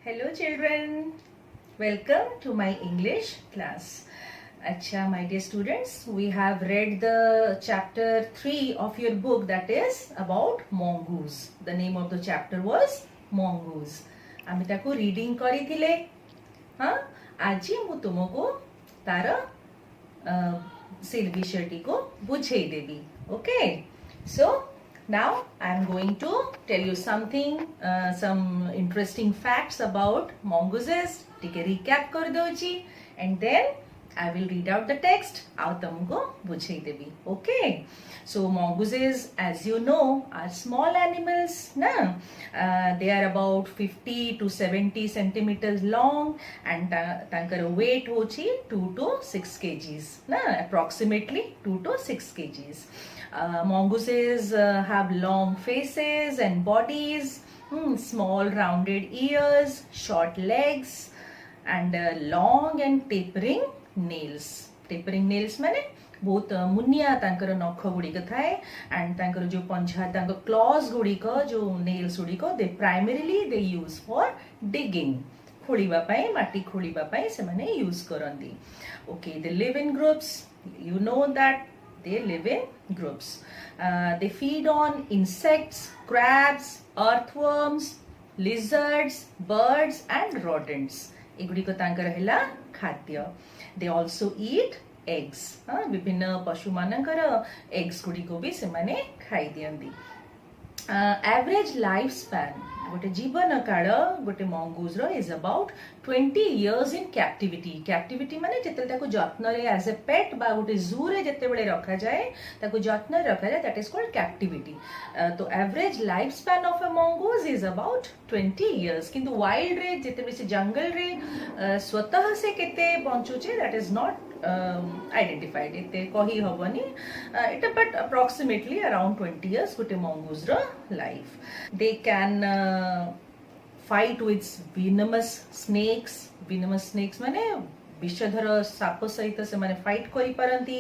Hello children, welcome to my English class. Acha, my dear students, we have read the chapter 3 of your book, that is about mongoose. The name of the chapter was mongoose. आमी ताको reading करिथिले. हाँ, आजी मु तुमको तार सिल विषयटी को बुझेई देबी. Okay, so now I am going to tell you something, some interesting facts about mongooses. ठीक है, recap कर दोची, and then I will read out the text. आओ तुमको बुझेई देबी. Okay, so mongooses, as you know, are small animals. ना, they are about 50 to 70 centimeters long, and तांकर weight होची 2 to 6 kgs. ना, approximately 2 to 6 kgs. Mongooses have long faces and bodies, small rounded ears, short legs, and long and tapering nails. Tapering nails माने बहुत मुनिया तांकर नख गुड़िक थाए, and तांकर जो पंजा तांकर क्लॉज गुड़िक जो नेल्स गुड़िक they primarily they use for digging, खोलिबा पाई, माटी खोलिबा पाई से माने यूज करंदी. Okay, they live in groups. You know that they live in groups. They feed on insects, crabs, earthworms, lizards, birds and rodents. एगुड़िक तांकर हैला खाद्य. They also eat eggs. विभिन्न पशु मानकर eggs गुड़िको भी से माने खाई दियंदी. Average lifespan गोटे जीवन काल गोटे मंगूज रो is about 20 years in captivity. Captivity माने जेते ताको जत्न रे एज ए पेट बा गोटे जू रे जेते बेले रखा जाए, ताको जत्न रे रखा जाए, दैट इज कॉल्ड कैप्टिविटी. तो average life span of a mongoose is about 20 years. किंतु वाइल्ड रे जेते बेले जंगल रे स्वतः से केते बंचुचे, दैट इज नॉट आइडेंटिफाइड. एते कही हबनी it, but approximately around 20 years गोटे मंगूज रो life. They can fight with venomous snakes. Venomous snakes माने विषधर साप सहित से माने फाइट करि परंती.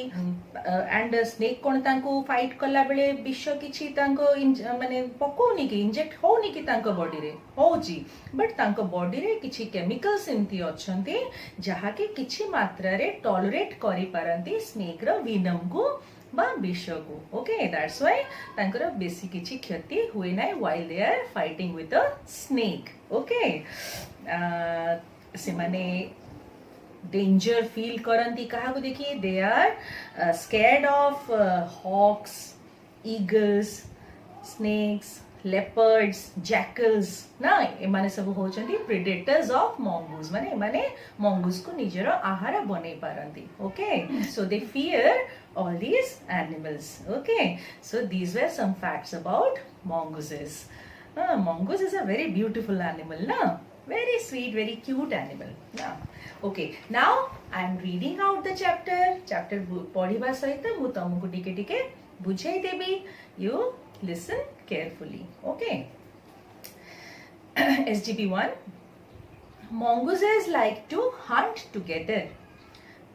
एंड स्नेक कोन तांको फाइट कला बेले विष किछि तांको माने पकोनी कि इंजेक्ट होनी कि तांको बॉडी रे होची, बट तांको बॉडी रे किछि केमिकल्स एंती अछंती जहा कि किछि मात्रा रे टॉलरेट करि परंती स्नेक रो विनम को बा विष को. ओके, दैट्स व्हाई तांकर बेसी किछि क्षति हुए नै while they are fighting with a snake. Okay, से माने डेंजर फील करंती कहा को देखिए. They are scared of hawks, eagles, snakes, leopards, jackals. ना एमाने सब होचंती प्रेडेटर्स ऑफ मंगूज. माने एमाने मंगूज को निजर आहार बने पारंती. Okay, so they fear all these animals. Okay, so these were some facts about mongooses. Mongoose is a very beautiful animal, na? Very sweet, very cute animal. Okay, now I am reading out the chapter. Chapter पढ़िबा सहित मु तुमको टिके टिके बुझाई देबी. You listen carefully. Okay. SGP 1. Mongooses like to hunt together,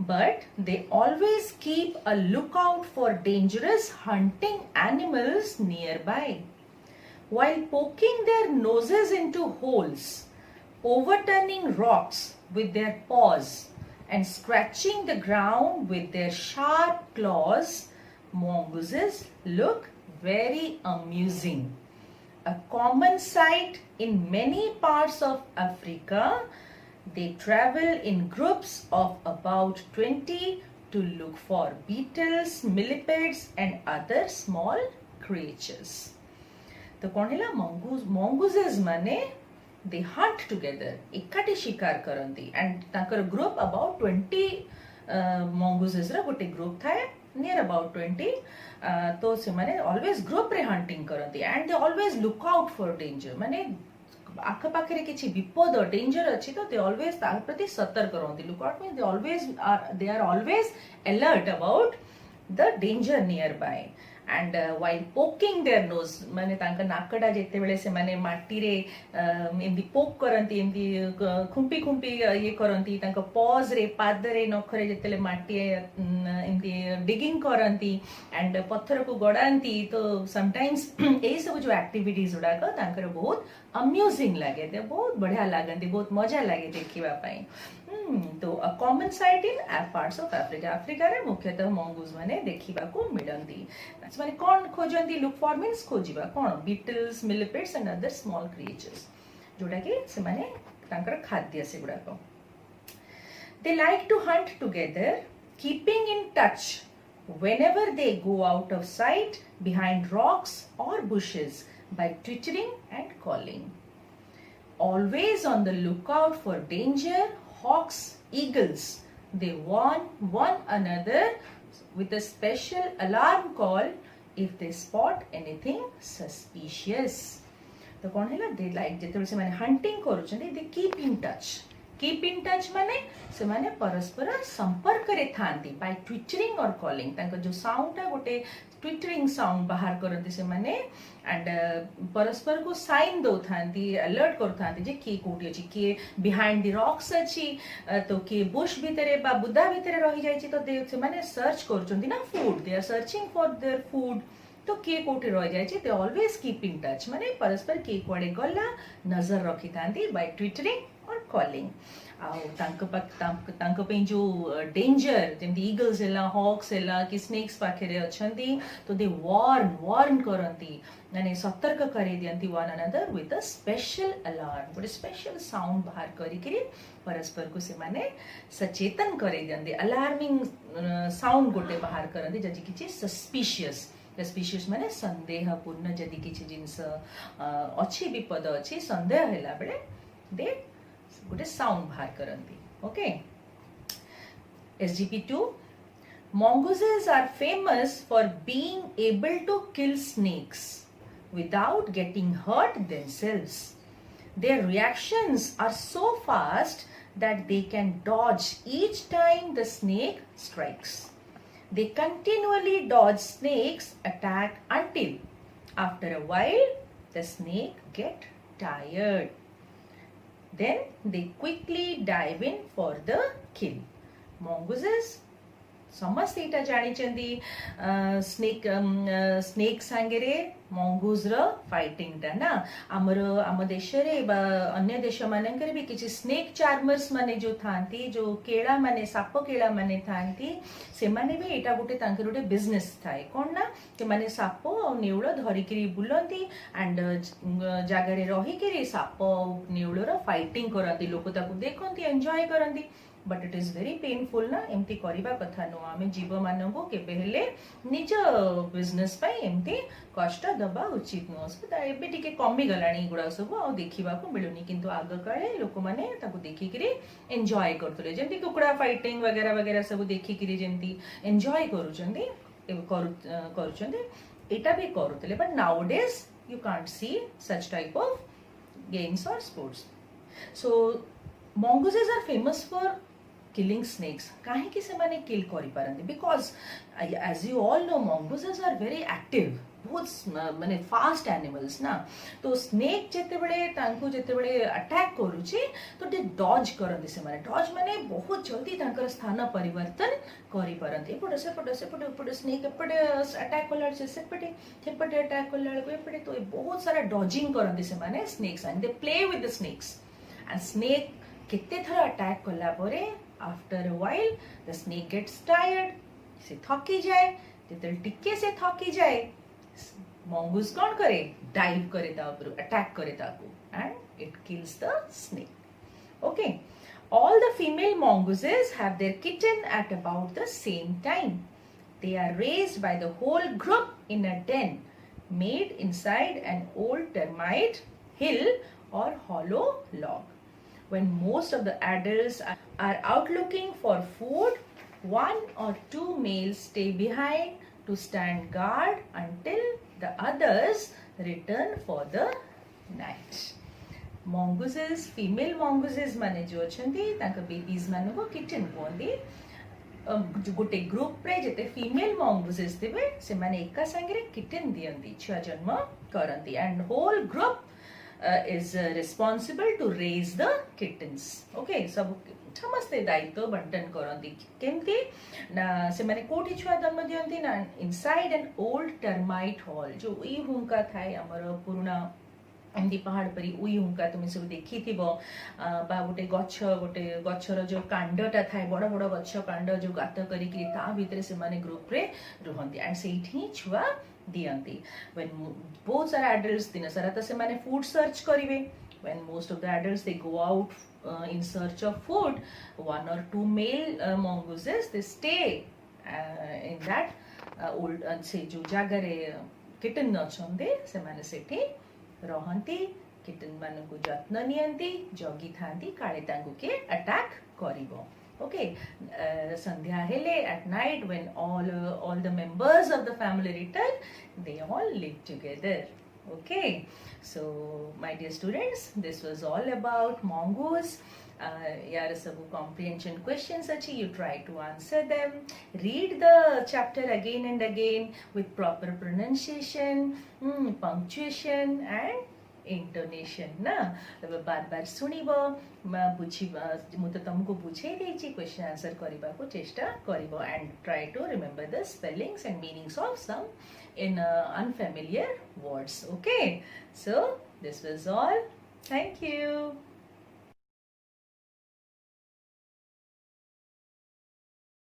but they always keep a lookout for dangerous hunting animals nearby. While poking their noses into holes, overturning rocks with their paws, and scratching the ground with their sharp claws, mongooses look very amusing. A common sight in many parts of Africa. They travel in groups of about 20 to look for beetles, millipedes and other small creatures. तो कौन है mongooses माने they hunt together, इकट्ठे शिकार करंती, and Takar group about 20 mongooses रा गोटे group था near about 20. तो से माने always group रे hunting करंती, and they always look out for danger. माने आख पाखे किछि विपद डेंजर अछि तो दे ऑलवेज तार प्रति सतर्क रहंती. Look out means they are always alert about the danger nearby. and while poking their nose माने तांका नाकटा जेते बेले से माने माटी रे एमदी पोक करंती एमदी खुंपी खुंपी ये करंती तांका पॉज रे पाद रे नखरे जेतेले माटी एमदी डिगिंग करंती एंड पत्थर को गड़ांती तो समटाइम्स ए सब जो एक्टिविटीज गुड़ाक तांकर बहुत अम्यूजिंग लगे ते बहुत बढ़िया लगती बहुत मजा लगे देखा पाई तो a common sight in parts of Africa Africa रे मुख्यतः मंगूज माने देखा को मिलती माने कौन खोजती लुक फॉर मीन्स खोजिबा कौन beetles millipedes and other small creatures जोटा कि से माने तांकर खाद्य से गुड़ाक they like to hunt together keeping in touch whenever they go out of sight behind rocks or bushes by twittering and calling. Always on the lookout for danger, hawks, eagles, they warn one another with a special alarm call if they spot anything suspicious. तो कौन है they like जेते से माने hunting करूछन they keep in touch. Keep in touch माने से माने परस्पर संपर्क रे थांती बाय ट्विटरिंग और कॉलिंग तांको जो साउंड है गोटे ट्विटरिंग साउंड बाहर करते से माने एंड परस्पर को साइन दो थांती अलर्ट कर थांती जे की कोठी अछि के बिहाइंड द रॉक्स अछि तो के बुश भीतरे बा बुदा भीतरे रहि जाय छि तो दे से माने सर्च करचंती ना food they are searching for their food तो के कोठी रहि जाय छि they always keep in touch माने परस्पर के कोडे गला नजर रखि थांती बाय ट्विटरिंग और कॉलिंग तांको पे जो डेंजर जेमती ईगल्स हैला हॉक्स हैला कि स्नेक्स पाखे अछंती तो दे वार्न करंती माने सतर्क करे दियंती one another with a special alarm गोटे स्पेशल साउंड बाहर करी परस्पर को से माने सचेतन करे दियंती अलार्मिंग साउंड गोटे बाहर करंती जदि किछि सस्पिशियस माने संदेहपूर्ण जदि किछि जिंस अछि विपद अछि संदेह हैला बेले दे गोटे साउंड बाहर करंती okay SGP2 mongooses are famous for being able to kill snakes without getting hurt themselves. Their reactions are so fast that they can dodge each time the snake strikes. They continually dodge snakes' attack until after a while the snake get tired. Then they quickly dive in for the kill. Mongooses समस्ते इटा जानी चंदी snake सांगेरे mongoose रो fighting टा ना आम देश रे बा अन्य देश मानकर भी किछि स्नेक चार्मर्स माने जो थांती जो केड़ा माने साप केड़ा माने थांती से माने भी एटा गोटे तांकर गोटे बिजनेस थाए कोन ना के माने साप नेउळ धरि करी बुलंती एंड जागा रे रही करी साप नेउळ रो फाइटिंग करंती लोक ताकू देखंती एन्जॉय करंती but it is very painful ना एमती करिबा कथा नो आमे जीव माननको केबे हेले निज बिजनेस पई एमती कष्ट दबा उचित नो सो एबे टिके कमी गलाणी गुडा सब आ देखिबा को मिलुनी किंतु आग काळे लोक माने ताकू देखि करी एन्जॉय करतले जेंती कुकुडा फाइटिंग वगैरह वगैरह सब देखि करी जेंती एन्जॉय करूचंदी करूचंदी एटा भी करूतले but nowadays you can't see such type of games और sports so mongooses are famous for killing snakes kahe ki se mane kill kari parandi because as you all know mongooses are very active बहुत माने fast animals ना तो snake जेते बळे तांको जेते बळे attack करूची तो दे डॉज करंदी से माने डॉज माने बहुत जल्दी तांकर स्थान परिवर्तन करि परंती एपटे स्नेक एपटे अटैक कलर से सेपटे अटैक कलर को एपटे तो बहुत सारा डॉजिंग करंदी से माने snakes and they play with the snakes and snake केते थरा अटैक कला परे after a while the snake gets tired से थकी जाए जेते टिके से थकी जाए mongoose कौन करे डाइव करे ता ऊपर अटैक करे ताको and it kills the snake okay all the female mongooses have their kitten at about the same time they are raised by the whole group in a den made inside an old termite hill or hollow log when most of the adults are out looking for food one or two males stay behind to stand guard until the others return for the night. Mongooses, female mongooses माने जो अछंती तांका babies माने को kitten कोंदी गोटे group रे जेते female mongooses थिबे से माने एका संगे किटन दियंती छुआ जन्म करंती and whole group is responsible to raise the kittens. Okay, सब समस्ते दायित्व बंटन करंती केमती ना से माने कोठी छुआ जन्म दियंती ना inside an old termite hall जो ई हुंका थाए हमर पुराना एमती पहाड़ परी उई हुंका तुम सब देखी थी बा गोटे गछर जो कांडटा थाए बड़ बड़ गछ कांड जो गात करिकि ता भितरे से माने ग्रुप रे रुहंती एंड सेठी छुआ दियंती when बहुत सारा adults दिन सारा तो से माने food search करिवे when most of the adults they go out in search of food, one or two male mongooses they stay in that old से जो जागरे kitten अछंदे से माने सेठी रहंती किटन मानकु जत्न नियंती जगी थांती काले तांगु के attack करिवो. Okay, Sandhya hele at night when all the members of the family return, they all live together. Okay, so my dear students, this was all about mongoose. यार सब comprehension questions अच्छी, you try to answer them. Read the chapter again and again with proper pronunciation, punctuation and intonation ना बार बार सुनिबो बुझी मु तो तुमको बुझे देछि क्वेश्चन आंसर करबा को चेष्टा करिवो and try to remember the spellings and meanings of some in unfamiliar words. Okay, so this was all. Thank you.